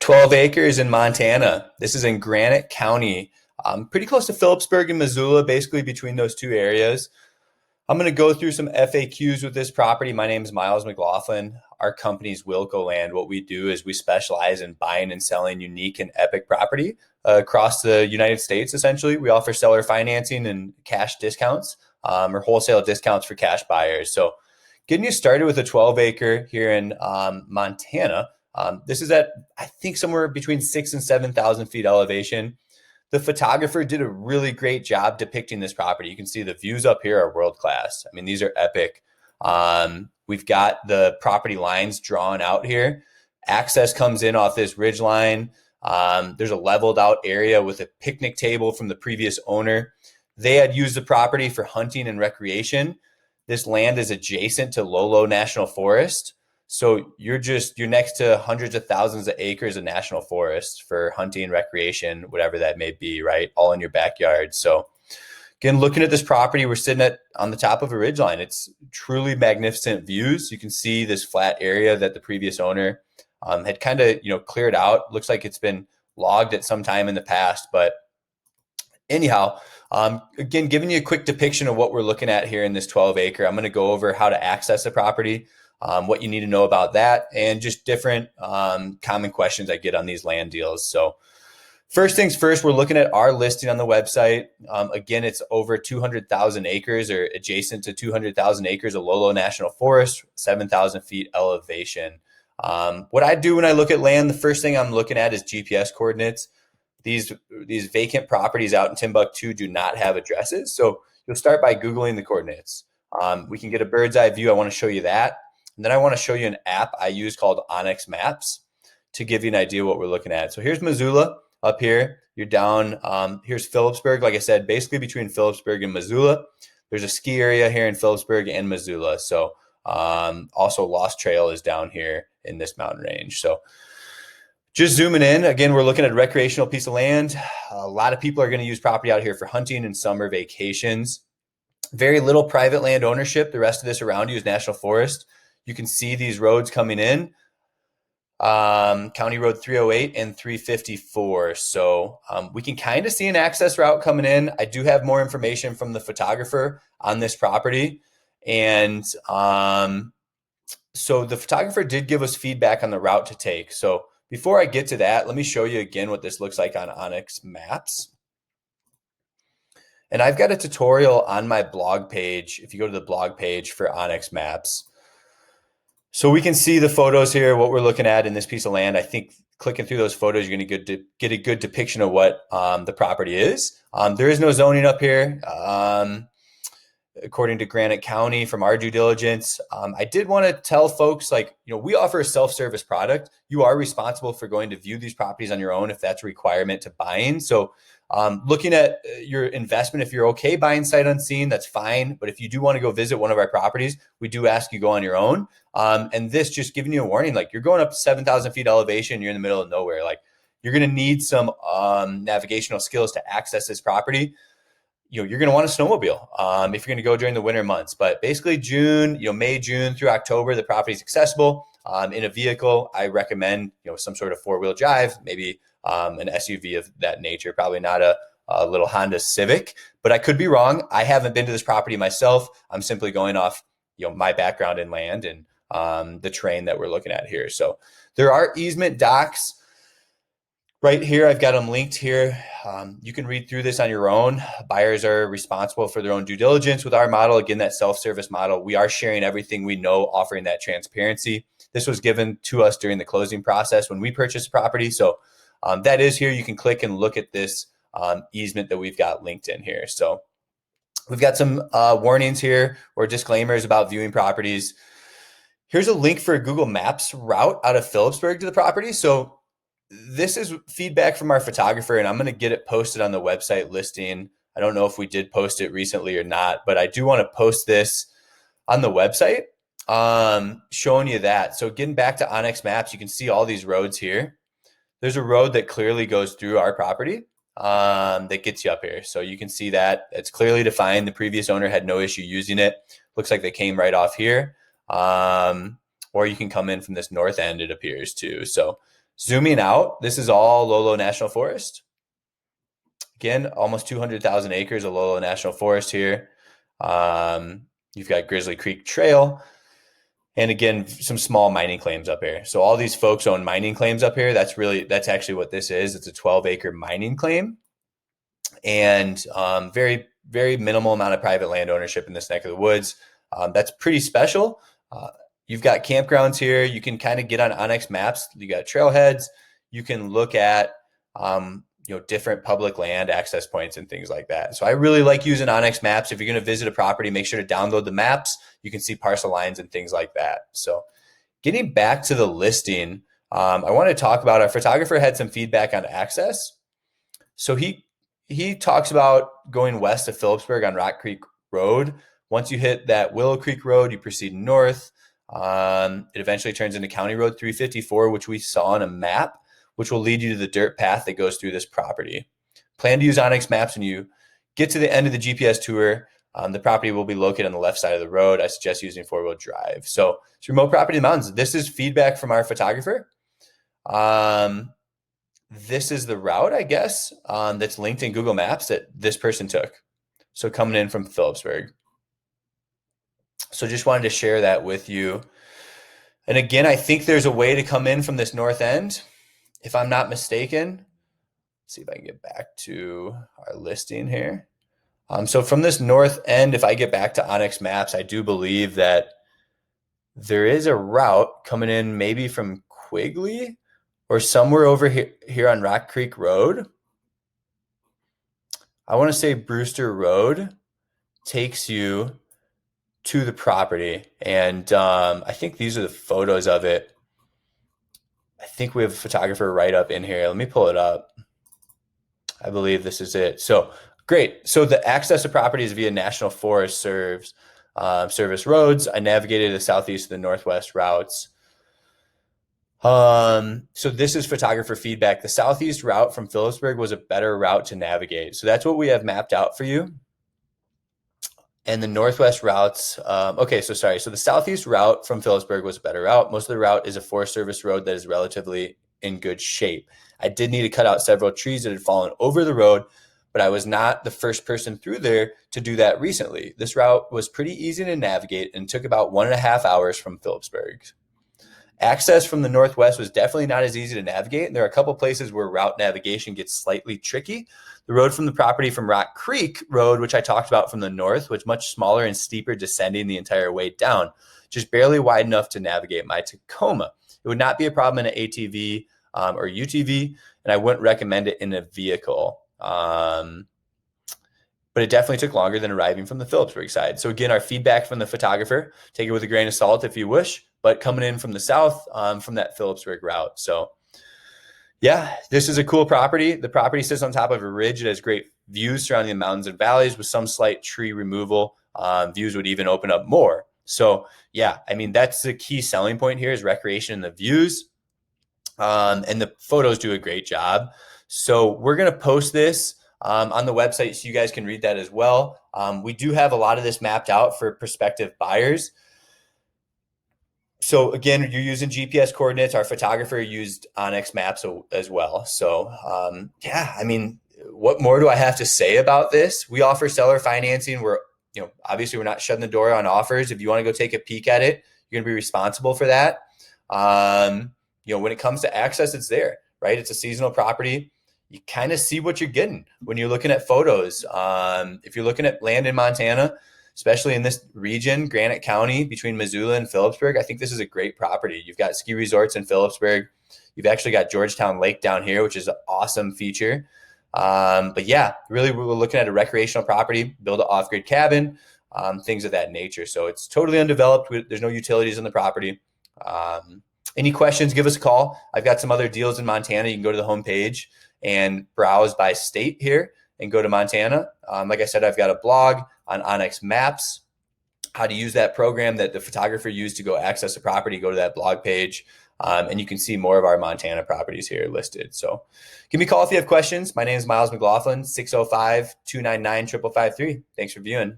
12 acres in Montana. This is in Granite County, pretty close to Philipsburg and Missoula, basically between those two areas. I'm going to go through some FAQs with this property. My name is Miles McLaughlin. Our company's Wilco Land. What we do is we specialize in buying and selling unique and epic property across the United States, essentially. We offer seller financing and cash discounts or wholesale discounts for cash buyers. So getting you started with a 12 acre here in Montana. This is at, I think, somewhere between 6,000 and 7,000 feet elevation. The photographer did a really great job depicting this property. You can see the views up here are world class. I mean, these are epic. We've got the property lines drawn out here. Access comes in off this ridge line. There's a leveled out area with a picnic table from the previous owner. They had used the property for hunting and recreation. This land is adjacent to Lolo National Forest. So you're next to hundreds of thousands of acres of national forest for hunting, recreation, whatever that may be, right? All in your backyard. So again, looking at this property, we're sitting on the top of a ridgeline. It's truly magnificent views. You can see this flat area that the previous owner had kind of, cleared out. Looks like it's been logged at some time in the past, but anyhow, again, giving you a quick depiction of what we're looking at here in this 12 acre. I'm going to go over how to access the property, what you need to know about that, and just different common questions I get on these land deals. So first things first, we're looking at our listing on the website. Again, it's over 200,000 acres or adjacent to 200,000 acres of Lolo National Forest, 7,000 feet elevation. What I do when I look at land, the first thing I'm looking at is GPS coordinates. These vacant properties out in Timbuktu do not have addresses. So you'll start by Googling the coordinates. We can get a bird's eye view. I want to show you that. And then I want to show you an app I use called Onyx Maps to give you an idea of what we're looking at. So here's Missoula up here. You're down, here's Philipsburg. Like I said, basically between Philipsburg and Missoula. There's a ski area here in Philipsburg and Missoula. So also Lost Trail is down here in this mountain range. So just zooming in, again, we're looking at a recreational piece of land. A lot of people are going to use property out here for hunting and summer vacations. Very little private land ownership. The rest of this around you is national forest. You can see these roads coming in, County Road 308 and 354. So we can kind of see an access route coming in. I do have more information from the photographer on this property. And so the photographer did give us feedback on the route to take. So before I get to that, let me show you again what this looks like on Onyx Maps. And I've got a tutorial on my blog page. If you go to the blog page for Onyx Maps, so we can see the photos here, what we're looking at in this piece of land. I think clicking through those photos, you're going to get a good depiction of what the property is. There is no zoning up here. According to Granite County from our due diligence. I did want to tell folks, we offer a self-service product. You are responsible for going to view these properties on your own if that's a requirement to buying. So looking at your investment, if you're okay buying sight unseen, that's fine. But if you do want to go visit one of our properties, we do ask you go on your own. And this just giving you a warning, you're going up 7,000 feet elevation, you're in the middle of nowhere. You're going to need some navigational skills to access this property. You're going to want a snowmobile if you're going to go during the winter months. But basically June, May, June through October, the property is accessible. In a vehicle, I recommend, some sort of four-wheel drive, maybe an SUV of that nature, probably not a little Honda Civic, but I could be wrong. I haven't been to this property myself. I'm simply going off, my background in land and the terrain that we're looking at here. So there are easement docks. Right here, I've got them linked here. You can read through this on your own. Buyers are responsible for their own due diligence with our model. Again, that self-service model. We are sharing everything we know, offering that transparency. This was given to us during the closing process when we purchased property. So that is here. You can click and look at this easement that we've got linked in here. So we've got some warnings here or disclaimers about viewing properties. Here's a link for a Google Maps route out of Philipsburg to the property. So this is feedback from our photographer, and I'm going to get it posted on the website listing. I don't know if we did post it recently or not, but I do want to post this on the website showing you that. So getting back to Onyx Maps, you can see all these roads here. There's a road that clearly goes through our property that gets you up here. So you can see that it's clearly defined. The previous owner had no issue using it. Looks like they came right off here. Or you can come in from this north end, it appears too. So Zooming out, this is all Lolo National Forest. Again, almost 200,000 acres of Lolo National Forest here. You've got Grizzly Creek Trail. And again, some small mining claims up here. So all these folks own mining claims up here. That's actually what this is. It's a 12-acre mining claim. And very, very minimal amount of private land ownership in this neck of the woods. That's pretty special. You've got campgrounds here. You can kind of get on Onyx maps. You got trailheads. You can look at different public land access points and things like that. So I really like using Onyx maps. If you're going to visit a property, make sure to download the maps. You can see parcel lines and things like that. So getting back to the listing, I want to talk about, our photographer had some feedback on access. So he talks about going west of Philipsburg on Rock Creek Road. Once you hit that Willow Creek Road, you proceed north. It eventually turns into County Road 354, which we saw on a map, which will lead you to the dirt path that goes through this property. Plan to use Onyx maps when you get to the end of the GPS tour. The property will be located on the left side of the road. I suggest using 4-wheel drive. So it's remote property in the mountains. This is feedback from our photographer. This is the route, I guess, that's linked in Google Maps that this person took. So coming in from Philipsburg. So just wanted to share that with you. And again, I think there's a way to come in from this north end, if I'm not mistaken. Let's see if I can get back to our listing here. So from this north end, if I get back to Onyx Maps, I do believe that there is a route coming in maybe from Quigley or somewhere over here on Rock Creek Road. I want to say Brewster Road takes you to the property. And I think these are the photos of it. I think we have a photographer right up in here. Let me pull it up. I believe this is it. So great. So the access to properties via National Forest Service roads. I navigated the southeast to the northwest routes. So this is photographer feedback. The southeast route from Philipsburg was a better route to navigate. So that's what we have mapped out for you. And the northwest routes, So the southeast route from Philipsburg was a better route. Most of the route is a Forest Service road that is relatively in good shape. I did need to cut out several trees that had fallen over the road, but I was not the first person through there to do that recently. This route was pretty easy to navigate and took about 1.5 hours from Philipsburg. Access from the northwest was definitely not as easy to navigate. And there are a couple places where route navigation gets slightly tricky. The road from the property from Rock Creek Road, which I talked about from the north, was much smaller and steeper, descending the entire way down, just barely wide enough to navigate my Tacoma. It would not be a problem in an ATV or UTV, and I wouldn't recommend it in a vehicle. But it definitely took longer than arriving from the Philipsburg side. So again, our feedback from the photographer, take it with a grain of salt if you wish, but coming in from the south, from that Philipsburg route. So yeah, this is a cool property. The property sits on top of a ridge. It has great views surrounding the mountains and valleys with some slight tree removal. Views would even open up more. So yeah, I mean, that's the key selling point here is recreation and the views. And the photos do a great job. So we're going to post this on the website so you guys can read that as well. We do have a lot of this mapped out for prospective buyers. So again, you're using GPS coordinates. Our photographer used Onyx maps as well. So yeah, I mean, what more do I have to say about this? We offer seller financing. Obviously we're not shutting the door on offers. If you want to go take a peek at it, you're going to be responsible for that. When it comes to access, it's there, right? It's a seasonal property. You kind of see what you're getting when you're looking at photos. If you're looking at land in Montana, especially in this region, Granite County between Missoula and Philipsburg, I think this is a great property. You've got ski resorts in Philipsburg. You've actually got Georgetown Lake down here, which is an awesome feature. But yeah, really, we're looking at a recreational property, build an off-grid cabin, things of that nature. So it's totally undeveloped. There's no utilities in the property. Any questions, give us a call. I've got some other deals in Montana. You can go to the homepage and browse by state here and go to Montana. Like I said, I've got a blog on Onyx Maps, how to use that program that the photographer used to go access a property. Go to that blog page, and you can see more of our Montana properties here listed. So give me a call if you have questions. My name is Miles McLaughlin, 605-299-5553. Thanks for viewing.